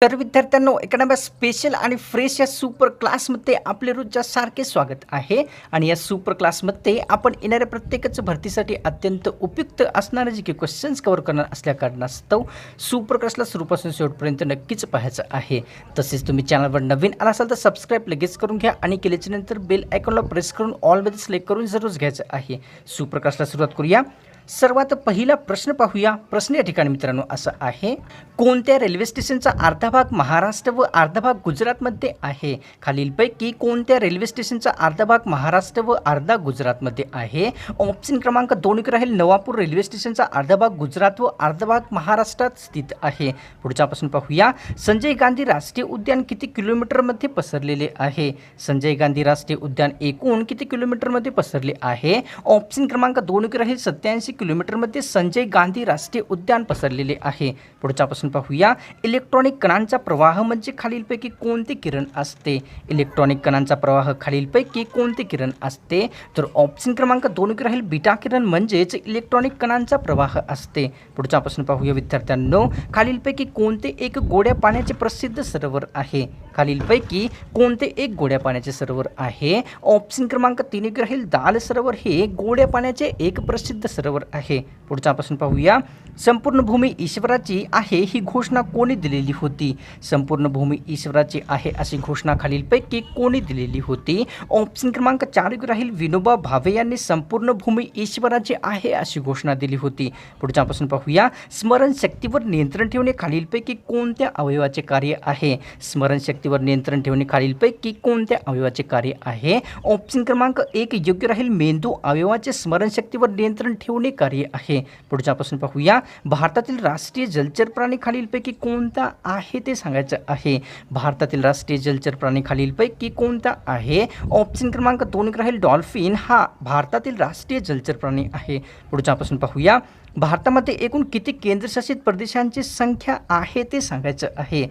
तर विद्यार्थ्यांनो, एखाद्या स्पेशल आणि फ्रेश या सुपर क्लासमध्ये आपले रोजच्या सारखे स्वागत आहे. आणि या सुपर क्लासमध्ये आपण येणाऱ्या प्रत्येकाचं भरतीसाठी अत्यंत उपयुक्त असणारे जे की क्वेश्चन्स कव्हर करणार असल्या कारणास्तव सुपर क्लासला सुरूपासून शेवटपर्यंत नक्कीच पाहायचं आहे. तसेच तुम्ही चॅनलवर नवीन आला असाल तर सबस्क्राईब लगेच करून घ्या आणि केल्याच्या नंतर बेल आयकॉनला प्रेस करून ऑलमध्ये सिलेक्ट करून जरूर घ्यायचं आहे. सुपर क्लासला सुरुवात करूया. सर्वात पहिला प्रश्न पाहूया. प्रश्न या ठिकाणी मित्रांनो असा आहे, कोणत्या रेल्वे स्टेशनचा अर्धा भाग महाराष्ट्र व अर्धा भाग गुजरातमध्ये आहे? खालीलपैकी कोणत्या रेल्वे स्टेशनचा अर्धा भाग महाराष्ट्र व अर्धा गुजरातमध्ये आहे? ऑप्शन क्रमांक 2 राहील नवापूर रेल्वे स्टेशनचा अर्धा भाग गुजरात व अर्धा भाग महाराष्ट्रात स्थित आहे. पुढचा प्रश्न पाहूया. संजय गांधी राष्ट्रीय उद्यान किती किलोमीटरमध्ये पसरलेले आहे? संजय गांधी राष्ट्रीय उद्यान एकूण किती किलोमीटरमध्ये पसरले आहे? ऑप्शन क्रमांक 2 राहील 87 किलोमीटरमध्ये संजय गांधी राष्ट्रीय उद्यान पसरलेले आहे. पुढचा प्रश्न पाहूया. इलेक्ट्रॉनिक कणांचा प्रवाह म्हणजे खालीलपैकी कोणते किरण असते? इलेक्ट्रॉनिक कणांचा प्रवाह खालीलपैकी कोणते किरण असते? तर ऑप्शन क्रमांक 2 राहील बीटा किरण म्हणजेच इलेक्ट्रॉनिक कणांचा प्रवाह असते. पुढचा प्रश्न पाहूया विद्यार्थ्यांनो. खालीलपैकी कोणते एक गोड्या पाण्याचे प्रसिद्ध सरोवर आहे? खालीलपैकी कोणते एक गोड्या पाण्याचे सरोवर आहे? ऑप्शन क्रमांक 3 राहील दाल सरोवर हे गोड्या पाण्याचे एक प्रसिद्ध सरोवर आहे. पुढचा प्रश्न पाहूया. संपूर्ण भूमी ईश्वराची आहे ही घोषणा कोणी दिलेली होती? संपूर्ण भूमी ईश्वराची आहे अशी घोषणा खालीलपैकी कोणी दिलेली होती? ऑप्शन क्रमांक 4 राहील विनोबा भावे यांनी संपूर्ण भूमी ईश्वराची आहे अशी घोषणा दिली होती. पुढचा प्रश्न पाहूया. स्मरणशक्तीवर नियंत्रण ठेवणे खालीलपैकी कोणत्या अवयवाचे कार्य आहे? स्मरणशक्तीवर नियंत्रण ठेवणे खालीलपैकी कोणत्या अवयवाचे कार्य आहे? ऑप्शन क्रमांक 1 योग्य राहील मेंदू अवयवाचे स्मरणशक्तीवर नियंत्रण ठेवणे कार्य आहे. पुढचा प्रश्न पाहूया. भारतातील राष्ट्रीय जलचर प्राणी खालीलपैकी कोणता आहे ते सांगायचं आहे. भारतातील राष्ट्रीय जलचर प्राणी खालीलपैकी कोणता आहे? ऑप्शन क्रमांक 2 राहील डॉल्फिन हा भारतातील राष्ट्रीय जलचर प्राणी आहे. पुढचा प्रश्न पाहूया. भारतामध्ये एकूण किती केंद्रशासित प्रदेशांची संख्या आहे ते सांगायचं आहे.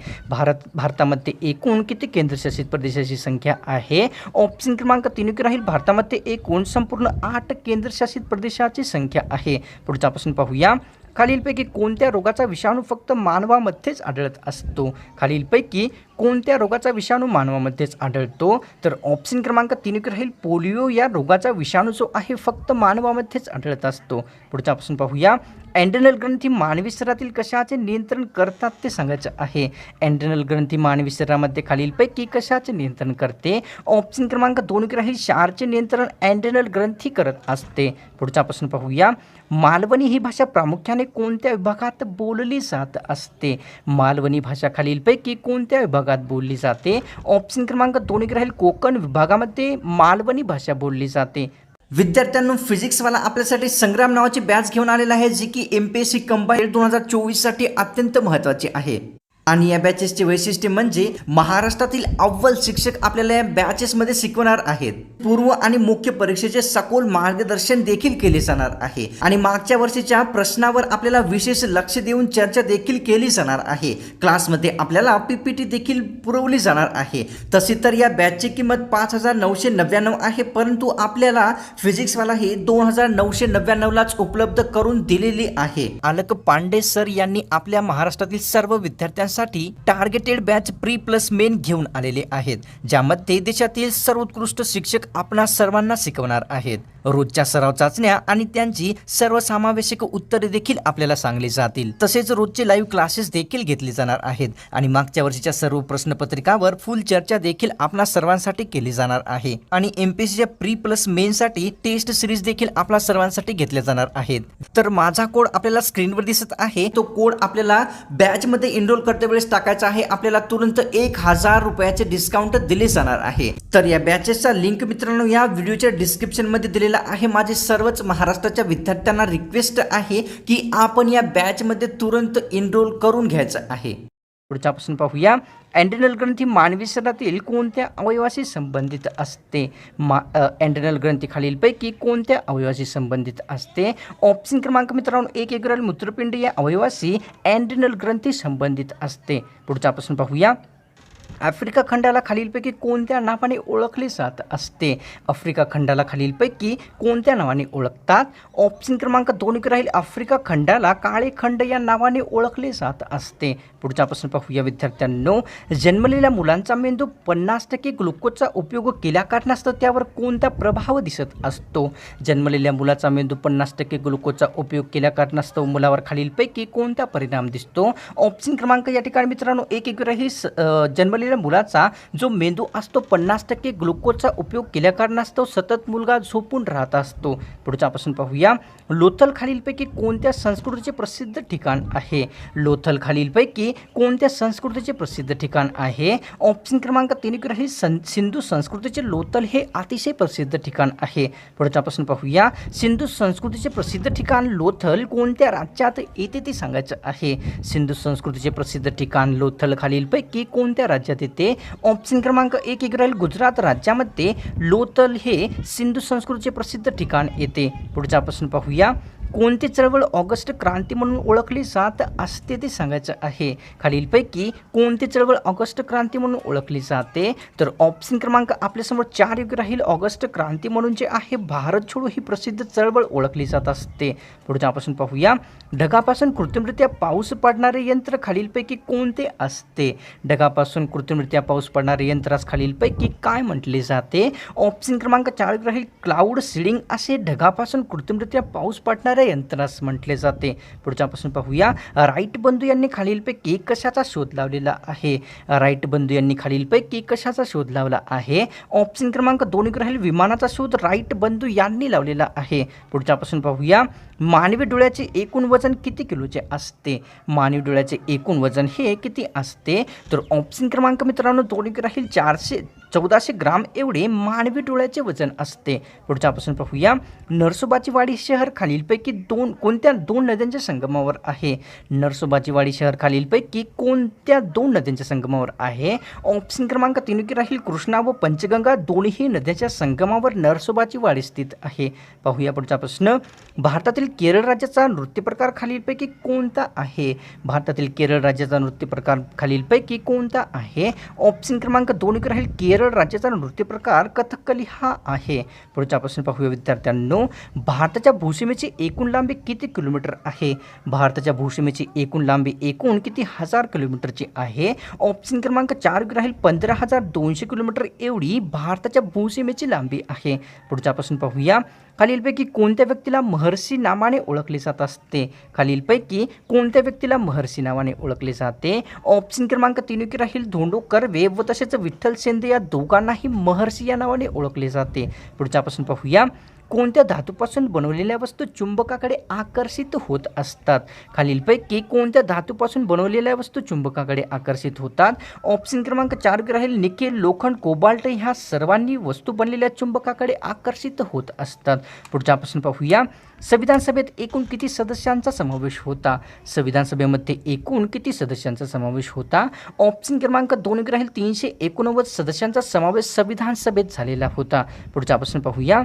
भारतामध्ये एकूण किती केंद्रशासित प्रदेशाची संख्या आहे? ऑप्शन क्रमांक 3 राहील भारतामध्ये एकूण संपूर्ण 8 केंद्रशासित प्रदेशाची संख्या आहे. पुढचा प्रश्न पाहूया. खालीलपैकी कोणत्या रोगाचा विषाणू फक्त मानवामध्येच आढळत असतो? खालीलपैकी कोणत्या रोगाचा विषाणू मानवामध्येच आढळतो? तर ऑप्शन क्रमांक 3 राहील पोलिओ या रोगाचा विषाणू जो आहे फक्त मानवामध्येच आढळत असतो. पुढचा प्रश्न पाहूया. एंड्रेनल ग्रंथी मानवी शरीरातील कशाचे नियंत्रण करतात ते सांगायचं आहे. एंड्रेनल ग्रंथी मानवी शरीरामध्ये खालीलपैकी कशाचे नियंत्रण करते? ऑप्शन क्रमांक 2 राहील क्षारचे नियंत्रण एंड्रेनल ग्रंथी करत असते. पुढचा प्रश्न पाहूया. मालवणी ही भाषा प्रामुख्याने कोणत्या विभागात बोलली जात असते? मालवणी भाषा खालीलपैकी कोणत्या विभागात बोलली जाते? ऑप्शन क्रमांक 2 राहील कोकण विभागामध्ये मालवणी भाषा बोलली जाते. विद्यार्थ्यांनो, फिजिक्सवाला आपल्यासाठी संग्राम नावाची बॅच घेऊन आलेला आहे जी की MPSC कंबाईंड 2024 साठी अत्यंत महत्त्वाची आहे. आणि या बॅचेसचे वैशिष्ट्य म्हणजे महाराष्ट्रातील अव्वल शिक्षक आपल्याला या बॅचेसमध्ये शिकवणार आहेत. पूर्व आणि मुख्य परीक्षेचे सखोल मार्गदर्शन देखील केले जाणार आहे आणि मागच्या वर्षीच्या प्रश्नावर आपल्याला विशेष लक्ष देऊन चर्चा देखील केली जाणार आहे. क्लासमध्ये आपल्याला PPT देखील पुरवली जाणार आहे. तशी तर या बॅचची किंमत 5,999 आहे, परंतु आपल्याला फिजिक्सवाला हे 2,999लाच उपलब्ध करून दिलेली आहे. अलक पांडे सर यांनी आपल्या महाराष्ट्रातील सर्व विद्यार्थ्यांसाठी targeted batch pre plus main घेऊन आलेले आहेत, ज्यामध्ये देशातील सर्वोत्कृष्ट शिक्षक आपणा सर्वांना शिकवणार आहेत. रोजच्या सराव चाचण्या आणि त्यांची सर्वसमावेशक उत्तरे देखील आपल्याला सांगली जातील. तसेच रोजचे लाईव्ह क्लासेस देखील घेतले जाणार आहेत आणि मागच्या वर्षीच्या सर्व प्रश्नपत्रिकावर फुल चर्चा देखील आपणा सर्वांसाठी केली जाणार आहे. आणि MPSCच्या प्री प्लस मेन साठी टेस्ट सिरीज देखील आपल्या सर्वांसाठी घेतल्या जाणार आहेत. तर माझा कोड आपल्याला स्क्रीनवर दिसत आहे. तो कोड आपल्याला बॅच मध्ये एनरोल करते वेळेस टाकायचा आहे. आपल्याला तुरंत 1,000 रुपयाचे डिस्काउंट दिले जाणार आहे. तर या बॅचेसचा लिंक मित्रांनो या व्हिडिओच्या डिस्क्रिप्शन मध्ये दिलेला आहे. माझे सर्वच महाराष्ट्राच्या विद्यार्थ्यांना रिक्वेस्ट आहे की आपण या बॅच मध्ये तुरंत एनरोल करून घ्यायचं आहे. पुढचा प्रश्न पाहूया. एंड्रेनल ग्रंथी मानवी शरीरातील कोणत्या अवयवाशी संबंधित असते? एंड्रेनल ग्रंथी खालीलपैकी कोणत्या अवयवाशी संबंधित असते? ऑप्शन क्रमांक मित्रांनो 1 राहील मूत्रपिंड या अवयवाशी एंड्रेनल ग्रंथी संबंधित असते. पुढचा प्रश्न पाहूया. आफ्रिका खंडाला खालीलपैकी कोणत्या नावाने ओळखले जात असते? आफ्रिका खंडाला खालीलपैकी कोणत्या नावाने ओळखतात? ऑप्शन क्रमांक 2 राहील आफ्रिका खंडाला काळे खंड या नावाने ओळखले जात असते. पुढचा प्रश्न पाहूया विद्यार्थ्यांनो. जन्मलेल्या मुलांचा मेंदू 50% ग्लुकोजचा उपयोग केल्या कारणास्तव त्यावर कोणता प्रभाव दिसत असतो? जन्मलेल्या मुलाचा मेंदू 50% ग्लुकोजचा उपयोग केल्या कारणास्तव मुलावर खालीलपैकी कोणता परिणाम दिसतो? ऑप्शन क्रमांक या ठिकाणी मित्रांनो एक राहील जन्मलेल्या मुलाचा जो मेंदू असतो 50% ग्लुकोजचा उपयोग केल्या कारणास्तव सतत मुलगा झोपून राहत असतो. पुढचा प्रश्न पाहूया. लोथल खालीलपैकी कोणत्या संस्कृतीचे प्रसिद्ध ठिकाण आहे? लोथल खालीलपैकी कोणत्या संस्कृतीचे प्रसिद्ध ठिकाण आहे? ऑप्शन क्रमांक 3 राहील सिंधू संस्कृतीचे लोथल हे अतिशय प्रसिद्ध ठिकाण आहे. पुढचा प्रश्न पाहूया. सिंधू संस्कृतीचे प्रसिद्ध ठिकाण लोथल कोणत्या राज्यात येते ते सांगायचं आहे? सिंधू संस्कृतीचे प्रसिद्ध ठिकाण लोथल खालीलपैकी कोणत्या राज्यात येते? ऑप्शन क्रमांक 1 राहील गुजरात राज्यामध्ये लोथल हे सिंधू संस्कृतीचे प्रसिद्ध ठिकाण येते. पुढचा प्रश्न पाहूया. कोणती चळवळ ऑगस्ट क्रांती म्हणून ओळखली जात असते ते सांगायचं आहे? खालीलपैकी कोणती चळवळ ऑगस्ट क्रांती म्हणून ओळखली जाते? तर ऑप्शन क्रमांक आपल्यासमोर 4 योग्य राहील. ऑगस्ट क्रांती म्हणून जे आहे भारत छोडो ही प्रसिद्ध चळवळ ओळखली जात असते. पुढचा प्रश्न पाहूया. ढगापासून कृत्रिमरित्या पाऊस पडणारे यंत्र खालीलपैकी कोणते असते? ढगापासून कृत्रिमरित्या पाऊस पडणारे यंत्रास खालीलपैकी काय म्हटले जाते? ऑप्शन क्रमांक 4 राहील क्लाउड सीडिंग असे ढगापासून कृत्रिमरित्या पाऊस पडणारे यंत्रास म्हटले जाते. पुढचा प्रश्न पाहूया. राईट बंधू यांनी खालीलपैकी कशाचा शोध लावलेला आहे? राईट बंधू यांनी खालीलपैकी कशाचा शोध लावला आहे? ऑप्शन क्रमांक 2 राहील विमानाचा शोध राईट बंधू यांनी लावलेला आहे. पुढचा प्रश्न पाहूया. मानवी डोळ्याचे एकूण वजन किती किलोचे असते? मानवी डोळ्याचे एकूण वजन हे किती असते? तर ऑप्शन क्रमांक मित्रांनो 2 राहील 1400 ग्राम एवढे मानवी डोळ्याचे वजन असते. पुढचा प्रश्न पाहूया. नरसोबाची वाडी शहर खालीलपैकी कोणत्या 2 नद्यांच्या संगमावर आहे? नरसोबाची वाडी शहर खालीलपैकी कोणत्या 2 नद्यांच्या संगमावर आहे? ऑप्शन क्रमांक 3 राहील कृष्णा व पंचगंगा दोन्ही नद्यांच्या संगमावर नरसोबाची वाडी स्थित आहे. पाहूया पुढचा प्रश्न. भारतातील केरळ राज्याचा नृत्यप्रकार खालीलपैकी कोणता आहे? भारतातील केरळ राज्याचा नृत्यप्रकार खालीलपैकी कोणता आहे? ऑप्शन क्रमांक 2 राहील केरळ राज्याचा नृत्यप्रकार कथकली हा आहे. पुढचा प्रश्न पाहूया विद्यार्थ्यांनो. भारताच्या भूसीमेची एकूण लांबी किती किलोमीटर आहे? भारताच्या भूसीमेची एकूण लांबी एकूण किती हजार किलोमीटरची आहे? ऑप्शन क्रमांक 4 राहील 15,200 किलोमीटर एवढी भारताच्या भूसीमेची लांबी आहे. पुढचा प्रश्न पाहूया. खालीलपैकी कोणत्या व्यक्तीला महर्षी नावाने ओळखले जात असते? खालीलपैकी कोणत्या व्यक्तीला महर्षी नावाने ओळखले जाते? ऑप्शन क्रमांक 3 राहील धोंडो कर्वे व तसेच विठ्ठल शेंदे या दोघांनाही महर्षी या नावाने ओळखले जाते. पुढचा प्रश्न पाहूया. कोणत्या धातूपासून बनवलेल्या वस्तू चुंबकाकडे आकर्षित होत असतात? खालीलपैकी कोणत्या धातूपासून बनवलेल्या वस्तू चुंबकाकडे आकर्षित होतात? ऑप्शन क्रमांक 4 राहील निकेल लोखंड कोबाल्ट ह्या सर्वांनी वस्तू बनलेल्या चुंबकाकडे आकर्षित होत असतात. पुढचा प्रश्न पाहूया. संविधान सभेत एकूण किती सदस्यांचा समावेश होता? संविधान सभेमध्ये एकूण किती सदस्यांचा समावेश होता? ऑप्शन क्रमांक 2 राहील 389 सदस्यांचा समावेश संविधान सभेत झालेला होता. पुढचा प्रश्न पाहूया.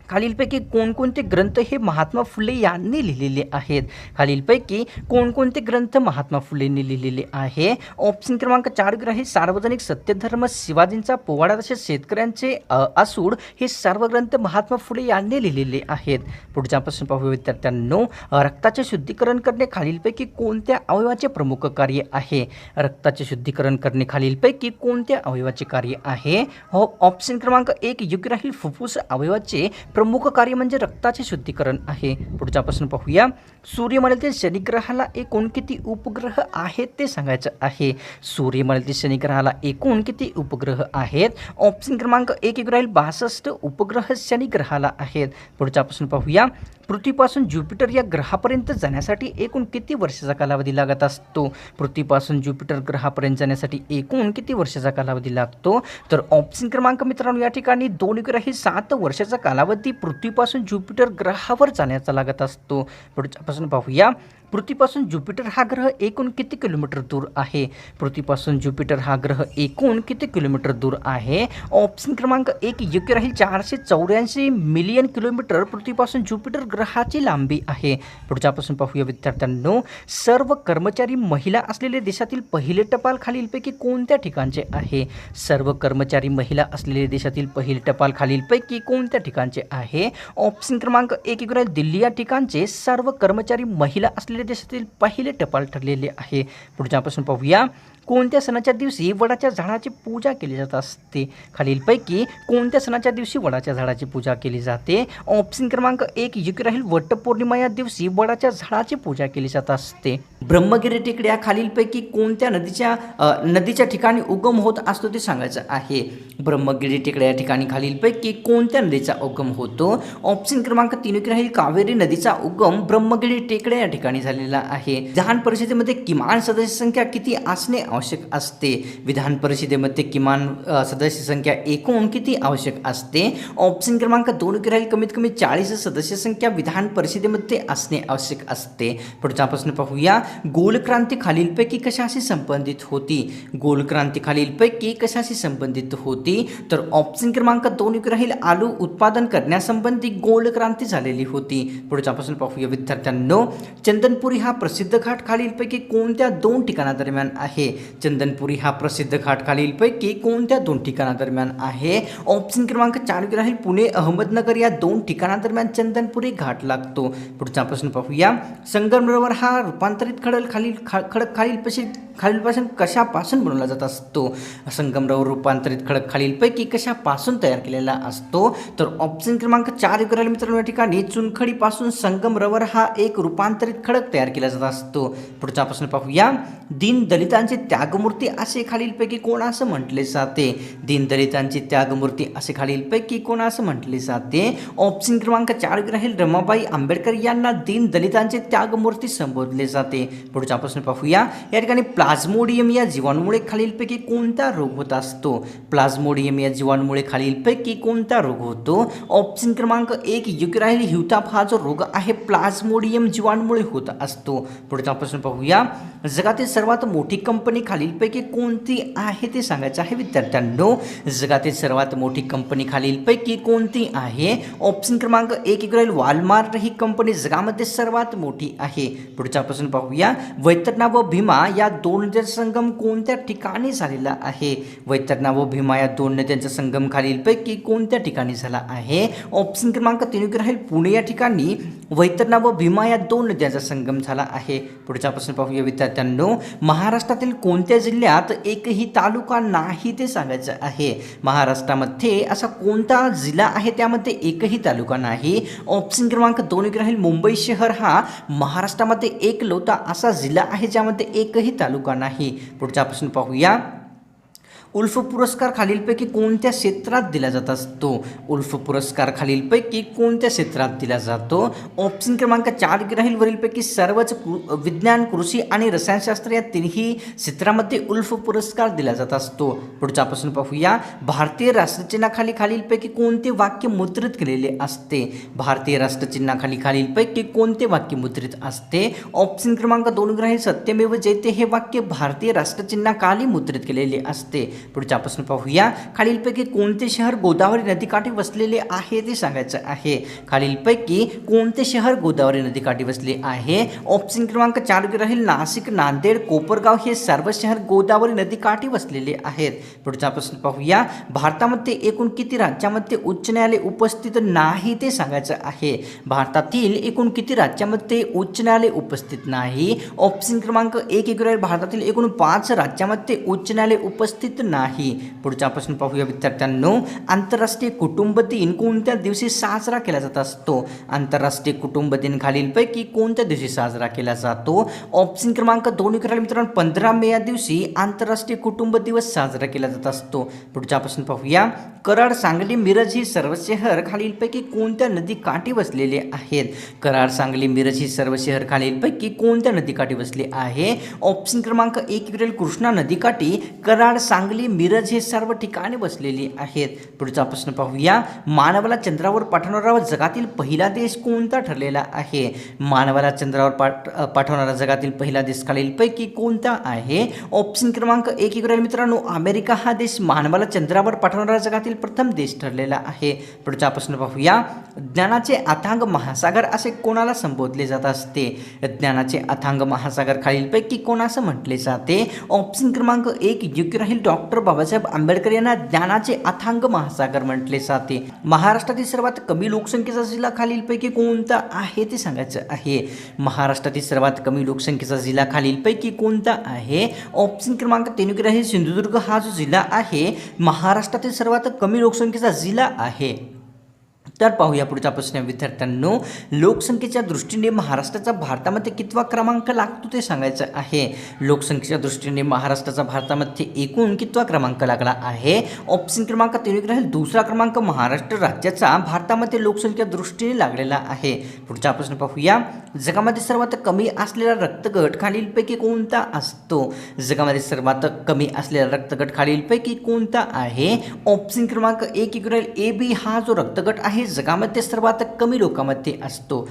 खालीलपैकी कोणकोणते ग्रंथ हे महात्मा फुले यांनी लिहिलेले आहेत? खालीलपैकी कोणकोणते ग्रंथ महात्मा फुलेंनी लिहिलेले आहे? ऑप्शन क्रमांक 4 राहील सार्वजनिक सत्यधर्म, शिवाजींचा पोवाडा तसेच शेतकऱ्यांचे आसूड हे सर्व ग्रंथ महात्मा फुले यांनी लिहिलेले आहेत. पुढचा प्रश्न पाहूया विद्यार्थ्यांनो. रक्ताचे शुद्धीकरण करणे खालीलपैकी कोणत्या अवयवाचे प्रमुख कार्य आहे? रक्ताचे शुद्धीकरण करणे खालीलपैकी कोणत्या अवयवाचे कार्य आहे? ऑप्शन क्रमांक 1 योग्य राहील फुफ्फुस अवयवाचे प्रमुख कार्य म्हणजे रक्ताचे शुद्धीकरण आहे. पुढचा प्रश्न पाहूया. सूर्यमंडळातील शनिग्रहाला एकूण किती उपग्रह आहेत ते सांगायचं आहे? सूर्यमंडळातील शनिग्रहाला एकूण किती उपग्रह आहेत? ऑप्शन क्रमांक 1 राहील 62 उपग्रह शनिग्रहाला आहेत. पुढचा प्रश्न पाहूया. पृथ्वीपासून ज्युपिटर या ग्रहापर्यंत जाण्यासाठी एकूण किती वर्षाचा कालावधी लागत असतो? पृथ्वीपासून ज्युपिटर ग्रहापर्यंत जाण्यासाठी एकूण किती वर्षाचा कालावधी लागतो? तर ऑप्शन क्रमांक मित्रांनो या ठिकाणी 2 राहील 7 वर्षाचा कालावधी पृथ्वीपासून ज्युपिटर ग्रहावर जाण्याचा लागत असतो. पुढचा प्रश्न पाहूया. पृथ्वीपासून ज्युपिटर हा ग्रह एकूण किती किलोमीटर दूर आहे? पृथ्वीपासून ज्युपिटर हा ग्रह एकूण किती किलोमीटर दूर आहे? ऑप्शन क्रमांक 1 योग्य राहील. 484 मिलियन किलोमीटर पृथ्वीपासून ज्युपिटर ग्रहाची लांबी आहे. पुढच्यापासून पाहूया विद्यार्थ्यांनो, सर्व कर्मचारी महिला असलेले देशातील पहिले टपाल खालीलपैकी कोणत्या ठिकाणचे आहे? सर्व कर्मचारी महिला असलेले देशातील पहिले टपाल खालीलपैकी कोणत्या ठिकाणचे आहे? ऑप्शन क्रमांक 1 योग्य राहील. दिल्ली या ठिकाणचे सर्व कर्मचारी महिला असलेले देशातील पहिले टपाल ठरलेले आहे. पुढच्यापासून पाहूया, कोणत्या सणाच्या दिवशी वडाच्या झाडाची पूजा केली जात असते? खालीलपैकी कोणत्या सणाच्या दिवशी वडाच्या झाडाची पूजा केली जाते? ऑप्शन क्रमांक 1 योग्य राहील. वटपौर्णिमा या दिवशी वडाच्या झाडाची पूजा केली जात असते. ब्रह्मगिरी टेकड्या खालीलपैकी कोणत्या नदीच्या ठिकाणी उगम होत असतो ते सांगायचं आहे. ब्रह्मगिरी टेकड्या या ठिकाणी खालीलपैकी कोणत्या नदीचा उगम होतो? ऑप्शन क्रमांक 3 योग्य राहील. कावेरी नदीचा उगम ब्रह्मगिरी टेकड्या या ठिकाणी झालेला आहे. विधान परिषदेमध्ये किमान सदस्य संख्या किती असणे आवश्यक असते? विधान परिषदेमध्ये किमान सदस्य संख्या एकूण किती आवश्यक असते? ऑप्शन क्रमांक 2 योग्य राहील. कमीत कमी 40 सदस्य संख्या विधान परिषदेमध्ये असणे आवश्यक असते. पुढचा प्रश्न पाहूया, गोलक्रांती खालीलपैकी कशाशी संबंधित होती? गोलक्रांती खालीलपैकी कशाशी संबंधित होती? तर ऑप्शन क्रमांक 2 योग्य राहील. आलू उत्पादन करण्यासंबंधी गोलक्रांती झालेली होती. पुढचा प्रश्न पाहूया विद्यार्थ्यांनो, चंदनपुरी हा प्रसिद्ध घाट खालीलपैकी कोणत्या 2 ठिकाणादरम्यान आहे? चंदनपुरी हा प्रसिद्ध घाट खालीलपैकी कोणत्या 2 ठिकाणादरम्यान आहे? ऑप्शन क्रमांक 4 योग्य राहील. पुणे अहमदनगर या 2 ठिकाणादरम्यान चंदनपुरी घाट लागतो. पुढचा प्रश्न पाहूया, संगमरवर हा रूपांतरित खडक खालीलपासून कशापासून बनवला जात असतो? संगमरवर रूपांतरित खडक खालीलपैकी कशापासून तयार केलेला असतो? तर ऑप्शन क्रमांक 4 योग्य राहील मित्रांनो. या ठिकाणी चुनखडीपासून संगमरवर हा एक रूपांतरित खडक तयार केला जात असतो. पुढचा प्रश्न पाहूया, दीनदलितांची त्यागमूर्ती असे खालीलपैकी कोण असं म्हटले जाते? दीनदलितांची त्यागमूर्ती असे खालीलपैकी कोण असं म्हटले जाते? ऑप्शन क्रमांक 4 योग्य राहील. रमाबाई आंबेडकर यांना दीनदलितांचे त्यागमूर्ती संबोधले जाते. पुढचा प्रश्न पाहूया, या ठिकाणी प्लाझ्मोडियम या जीवाणूमुळे खालीलपैकी कोणता रोग होत असतो? प्लाझ्मोडियम या जीवाणूमुळे खालीलपैकी कोणता रोग होतो? ऑप्शन क्रमांक 1 योग्य राहील. हिवताप हा जो रोग आहे प्लाझ्मोडियम जीवाणूमुळे होत असतो. पुढचा प्रश्न पाहूया, जगातील सर्वात मोठी कंपनी खालीलपैकी कोणती आहे ते सांगायचं आहे विद्यार्थ्यांनो. जगातील सर्वात मोठी कंपनी खालीलपैकी कोणती आहे? ऑप्शन क्रमांक 1 योग्य राहील. वॉलमार्ट ही कंपनी जगामध्ये सर्वात मोठी आहे. पुढचा प्रश्न पाहूया, वैतरणा व भीमा या 2 नद्यांचा संगम कोणत्या ठिकाणी झालेला आहे? वैतरणा व भीमा या 2 नद्यांचा संगम खालीलपैकी कोणत्या ठिकाणी झाला आहे? ऑप्शन क्रमांक 3 योग्य राहील. पुणे या ठिकाणी वैतरणा व भीमा या 2 नद्यांचा संगम झाला आहे. पुढचा प्रश्न पाहूया विद्यार्थ्यांनो, महाराष्ट्रातील कोणत्या जिल्ह्यात एकही तालुका नाही ते सांगायचं आहे? महाराष्ट्रामध्ये असा कोणता जिल्हा आहे त्यामध्ये एकही तालुका नाही? ऑप्शन क्रमांक 2 योग्य राहील. मुंबई शहर हा महाराष्ट्रामध्ये एकलौता असा जिल्हा आहे ज्यामध्ये एकही तालुका नाही. पुढचा प्रश्न पाहूया, उल्फ पुरस्कार खालीलपैकी कोणत्या क्षेत्रात दिला जात असतो? उल्फ पुरस्कार खालीलपैकी कोणत्या क्षेत्रात दिला जातो? ऑप्शन क्रमांक 4 योग्य राहील. वरीलपैकी सर्वच विज्ञान, कृषी आणि रसायनशास्त्र या तिन्ही क्षेत्रामध्ये उल्फ पुरस्कार दिला जात असतो. पुढचा प्रश्न पाहूया, भारतीय राष्ट्रचिन्हाखाली खालीलपैकी कोणते वाक्य मुद्रित केलेले असते? भारतीय राष्ट्रचिन्हाखाली खालीलपैकी कोणते वाक्य मुद्रित असते? ऑप्शन क्रमांक 2 योग्य राहील. सत्यमेव जयते हे वाक्य भारतीय राष्ट्रचिन्हाखाली मुद्रित केलेले असते. पुढचा प्रश्न पाहूया, खालीलपैकी कोणते शहर गोदावरी नदीकाठी वसलेले आहे ते सांगायचं आहे. खालीलपैकी कोणते शहर गोदावरी नदीकाठी वसले आहे? ऑप्शन क्रमांक 4 योग्य राहील. नाशिक, नांदेड, कोपरगाव हे सर्व शहर गोदावरी नदीकाठी वसलेले आहेत. पुढचा प्रश्न पाहूया, भारतामध्ये एकूण किती राज्यामध्ये उच्च न्यायालय उपस्थित नाही ते सांगायचं आहे? भारतातील एकूण किती राज्यामध्ये उच्च न्यायालय उपस्थित नाही? ऑप्शन क्रमांक 1 योग्य राहील. भारतातील एकूण 5 राज्यामध्ये उच्च न्यायालय उपस्थित नाही. पुढचा प्रश्न पाहूया विद्यार्थ्यांनो, आंतरराष्ट्रीय कुटुंब दिन कोणत्या दिवशी साजरा केला जात असतो? आंतरराष्ट्रीय कुटुंब दिन खालीलपैकी कोणत्या दिवशी साजरा केला जातो? ऑप्शन क्रमांक 2 योग्य राहील मित्रांनो. 15 मे या दिवशी आंतरराष्ट्रीय कुटुंब दिवस साजरा केला जात असतो. पुढचा प्रश्न पाहूया, कराड, सांगली, मिरज ही सर्व शहर खालीलपैकी कोणत्या नदीकाठी वसलेले आहेत? कराड, सांगली, मिरज ही सर्व शहर खालीलपैकी कोणत्या नदीकाठी वसले आहे? ऑप्शन क्रमांक 1 योग्य राहील. कृष्णा नदीकाठी कराड, सांगली सांगली, मिरज हे सर्व ठिकाणी बसलेली आहेत. पुढचा प्रश्न पाहूया. मानवाला चंद्रावर पाठवणारा जगातील पहिला देश कोणता ठरलेला आहे? मानवाला चंद्रावर पाठवणारा जगातील पहिला देश खालीलपैकी कोणता आहे? ऑप्शन क्रमांक 1 इकडे मित्रांनो, अमेरिका हा देश मानवाला चंद्रावर पाठवणारा जगातील प्रथम देश ठरलेला आहे. पुढचा प्रश्न पाहूया. ज्ञानाचे अथांग महासागर असे कोणाला संबोधले जात असते? ज्ञानाचे अथांग महासागर खालीलपैकी कोणास म्हटले जाते? ऑप्शन क्रमांक 1 योग्य राहील. डॉक्टर बाबासाहेब आंबेडकर यांना ज्ञानाचे अथांग महासागर म्हटले जाते. महाराष्ट्रातील सर्वात कमी लोकसंख्येचा जिल्हा खालीलपैकी कोणता आहे ते सांगायचं आहे. महाराष्ट्रातील सर्वात कमी लोकसंख्येचा जिल्हा खालीलपैकी कोणता आहे? ऑप्शन क्रमांक 3 योग्य राहील. सिंधुदुर्ग हा जो जिल्हा आहे महाराष्ट्रातील सर्वात कमी लोकसंख्येचा जिल्हा आहे. तर पाहूया पुढचा प्रश्न विद्यार्थ्यांनो. लोकसंख्येच्या दृष्टीने महाराष्ट्राचा भारतामध्ये कितवा क्रमांक लागतो ते सांगायचं आहे. लोकसंख्येच्या दृष्टीने महाराष्ट्राचा भारतामध्ये एकूण कितवा क्रमांक लागला आहे? ऑप्शन क्रमांक 3 राहील. दुसरा क्रमांक महाराष्ट्र राज्याचा भारतामध्ये लोकसंख्या दृष्टीने लागलेला आहे. पुढचा प्रश्न पाहूया. जगामध्ये सर्वात कमी असलेला रक्तगट खालीलपैकी कोणता असतो? जगामध्ये सर्वात कमी असलेला रक्तगट खालीलपैकी कोणता आहे? ऑप्शन क्रमांक 1 राहील. AB हा जो रक्तगट आहे जगामध्ये सर्वात कमी लोकांमध्ये असतो.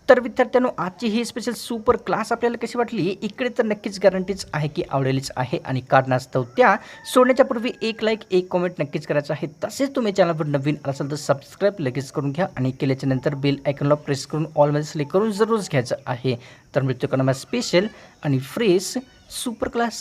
तर विद्यार्थ्यांनो, आजची ही स्पेशल सुपर क्लास आपल्याला कशी वाटली? इकडे तर नक्कीच गॅरंटीच आहे की आवडेलच आहे आणि कारणास्तव त्या सोडण्याच्या पूर्वी एक लाईक एक कमेंट नक्कीच करायचं आहे. तसेच तुम्ही चॅनलवर नवीन असाल तर सबस्क्राईब लगेच करून घ्या आणि केल्याच्या नंतर बेल आयकॉनला प्रेस करून ऑलमध्ये सिलेक्ट करून जरूरच घ्यायचं आहे. तर मिळतो का स्पेशल आणि फ्रेश सुपर क्लास.